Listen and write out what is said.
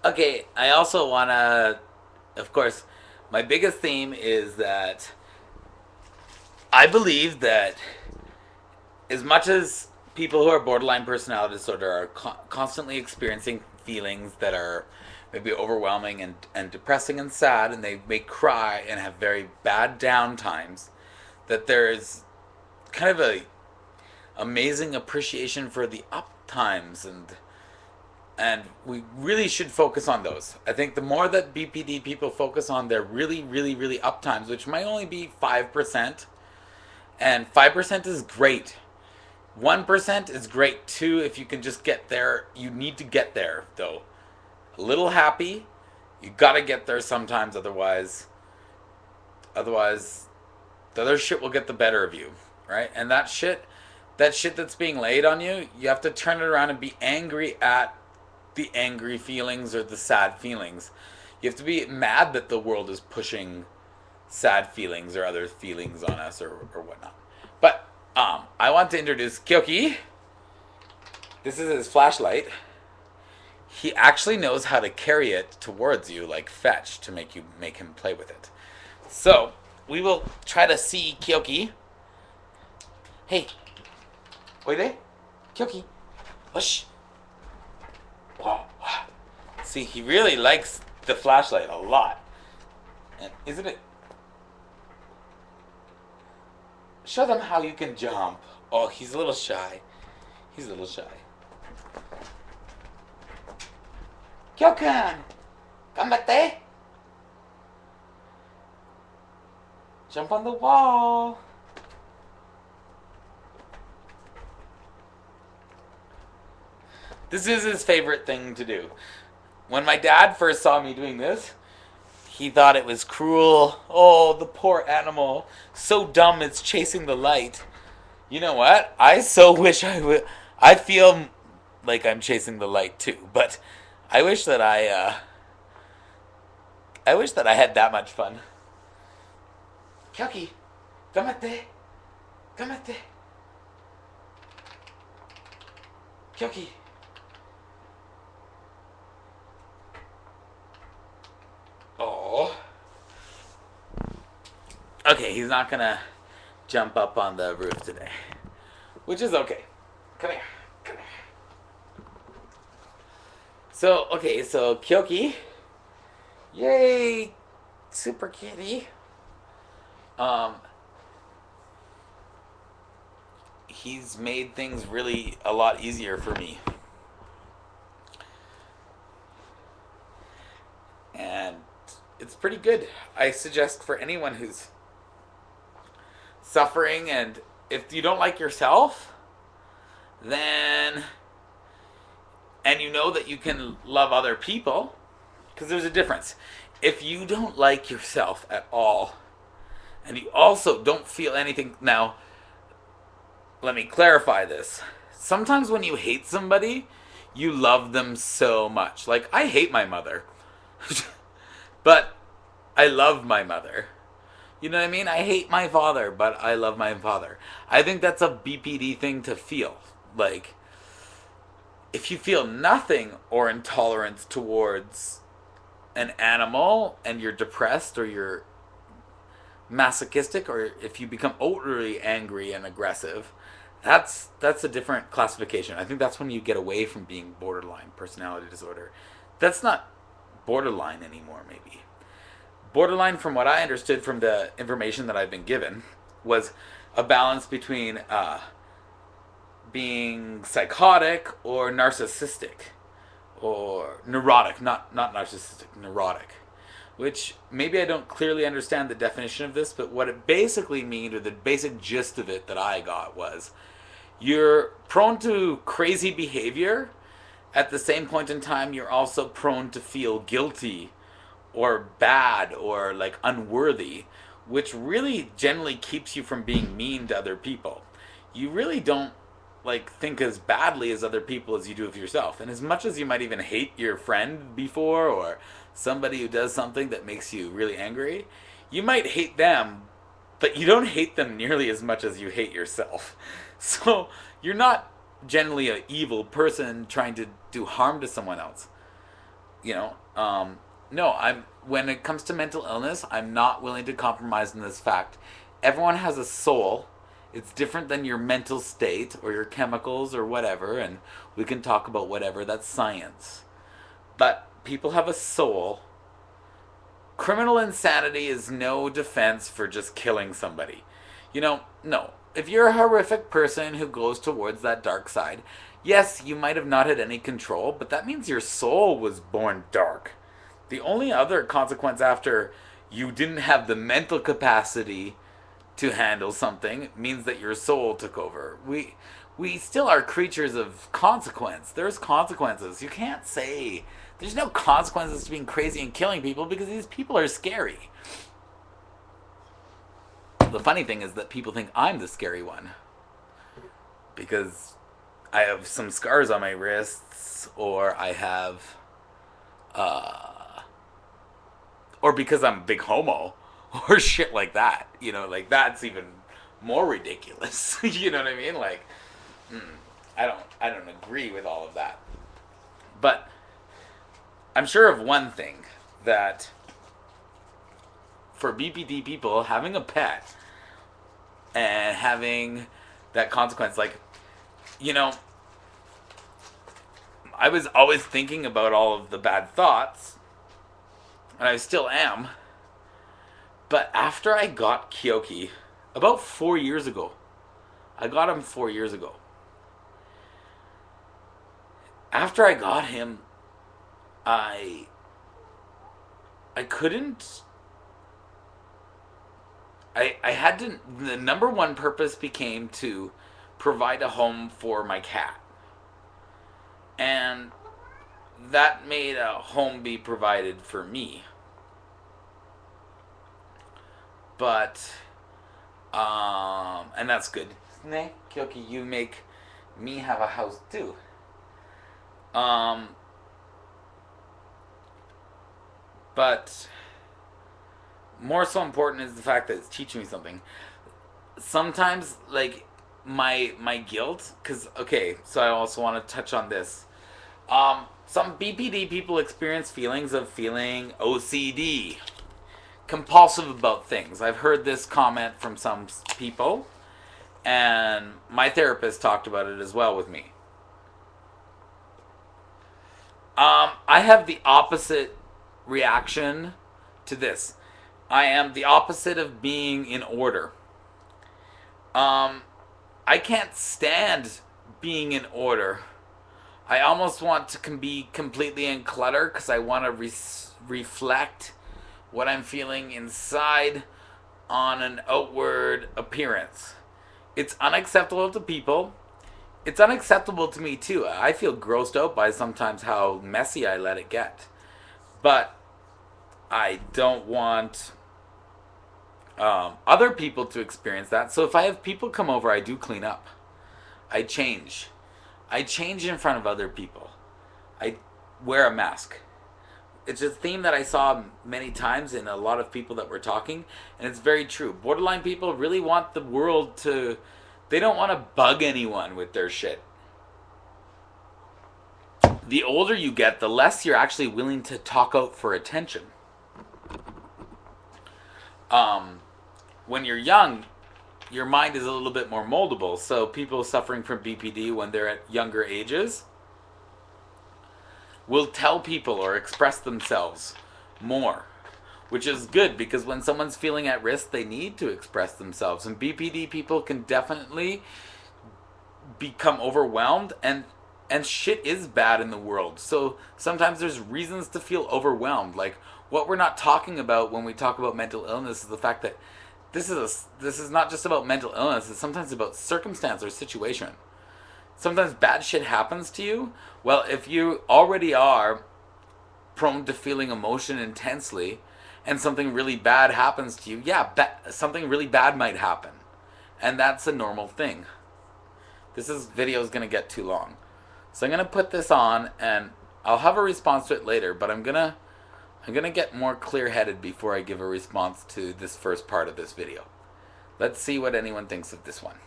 Okay, I also want to, of course, my biggest theme is that I believe that as much as people who are borderline personality disorder are constantly experiencing feelings that are maybe overwhelming and depressing and sad, and they may cry and have very bad down times, that there's kind of a amazing appreciation for the up times, and we really should focus on those. I think the more that BPD people focus on their really, really, really up times, which might only be 5%, and 5% is great. 1% is great too if you can just get there. You need to get there though. A little happy. You gotta get there sometimes, otherwise the other shit will get the better of you, right? And that shit that's being laid on you, you have to turn it around and be angry at the angry feelings or the sad feelings. You have to be mad that the world is pushing sad feelings or other feelings on us or whatnot. But I want to introduce Kyoki. This is his flashlight. He actually knows how to carry it towards you like fetch to make him play with it. So we will try to see Kyoki. Hey, oide, Kyoki. Hush. See, he really likes the flashlight a lot. And isn't it? Show them how you can jump. Oh, he's a little shy. He's a little shy. Kyokan! Gambate! Jump on the wall. This is his favorite thing to do. When my dad first saw me doing this, he thought it was cruel. Oh, the poor animal. So dumb it's chasing the light. You know what? I so wish I would. I feel like I'm chasing the light too, but I wish that I wish that I had that much fun. Kyoki, gamate. Gamate. Kyoki. Oh. Okay, he's not gonna jump up on the roof today, which is okay. Come here. Come here. So Kyoki. Yay! Super kitty. He's made things really a lot easier for me. And it's pretty good. I suggest for anyone who's suffering, and if you don't like yourself, then, and you know that you can love other people, because there's a difference. If you don't like yourself at all, and you also don't feel anything, now, let me clarify this. Sometimes when you hate somebody, you love them so much. Like, I hate my mother. But I love my mother. You know what I mean? I hate my father, but I love my father. I think that's a BPD thing to feel. Like, if you feel nothing or intolerance towards an animal and you're depressed or you're masochistic, or if you become overly angry and aggressive, that's a different classification. I think that's when you get away from being borderline personality disorder. That's not borderline anymore, maybe. Borderline, from what I understood from the information that I've been given, was a balance between being psychotic or narcissistic, or neurotic, not narcissistic, neurotic. Which maybe I don't clearly understand the definition of this, but what it basically means, or the basic gist of it that I got, was you're prone to crazy behavior. At the same point in time, you're also prone to feel guilty or bad or like unworthy, which really generally keeps you from being mean to other people. You really don't like think as badly as other people as you do of yourself. And as much as you might even hate your friend before, or somebody who does something that makes you really angry, you might hate them, but you don't hate them nearly as much as you hate yourself. So you're not generally an evil person trying to do harm to someone else. No, when it comes to mental illness, I'm not willing to compromise on this fact. Everyone has a soul. It's different than your mental state or your chemicals or whatever, and we can talk about whatever. That's science. But people have a soul. Criminal insanity is no defense for just killing somebody. No. If you're a horrific person who goes towards that dark side, yes, you might have not had any control, but that means your soul was born dark. The only other consequence after you didn't have the mental capacity to handle something means that your soul took over. We still are creatures of consequence. There's consequences. You can't say there's no consequences to being crazy and killing people because these people are scary. The funny thing is that people think I'm the scary one because I have some scars on my wrists, or I have, or because I'm a big homo, or shit like that. Like that's even more ridiculous. You know what I mean? Like, I don't agree with all of that. But I'm sure of one thing, that for BPD people, having a pet and having that consequence, like, I was always thinking about all of the bad thoughts, and I still am. But after I got Kyoki, about 4 years ago, I got him 4 years ago. After I got him, I couldn't. I had to. The number one purpose became to provide a home for my cat. And that made a home be provided for me. But, and that's good. Ne, Kyoki, you make me have a house too. But more so important is the fact that it's teaching me something. Sometimes, like, my guilt, because, okay, so I also want to touch on this. Some BPD people experience feelings of feeling OCD, compulsive about things. I've heard this comment from some people, and my therapist talked about it as well with me. I have the opposite reaction to this. I am the opposite of being in order. I can't stand being in order. I almost want to be completely in clutter because I want to reflect what I'm feeling inside on an outward appearance. It's unacceptable to people. It's unacceptable to me too. I feel grossed out by sometimes how messy I let it get. But I don't want other people to experience that. So if I have people come over, I do clean up. I change. I change in front of other people. I wear a mask. It's a theme that I saw many times in a lot of people that were talking, and it's very true. Borderline people really want the world to... They don't want to bug anyone with their shit. The older you get, the less you're actually willing to talk out for attention. When you're young, your mind is a little bit more moldable. So people suffering from BPD when they're at younger ages will tell people or express themselves more, which is good because when someone's feeling at risk, they need to express themselves. And BPD people can definitely become overwhelmed, and shit is bad in the world. So sometimes there's reasons to feel overwhelmed. Like, what we're not talking about when we talk about mental illness is the fact that this is not just about mental illness. It's sometimes about circumstance or situation. Sometimes bad shit happens to you. Well, if you already are prone to feeling emotion intensely, and something really bad happens to you, something really bad might happen. And that's a normal thing. This video is going to get too long. So I'm going to put this on, and I'll have a response to it later, but I'm going to get more clear-headed before I give a response to this first part of this video. Let's see what anyone thinks of this one.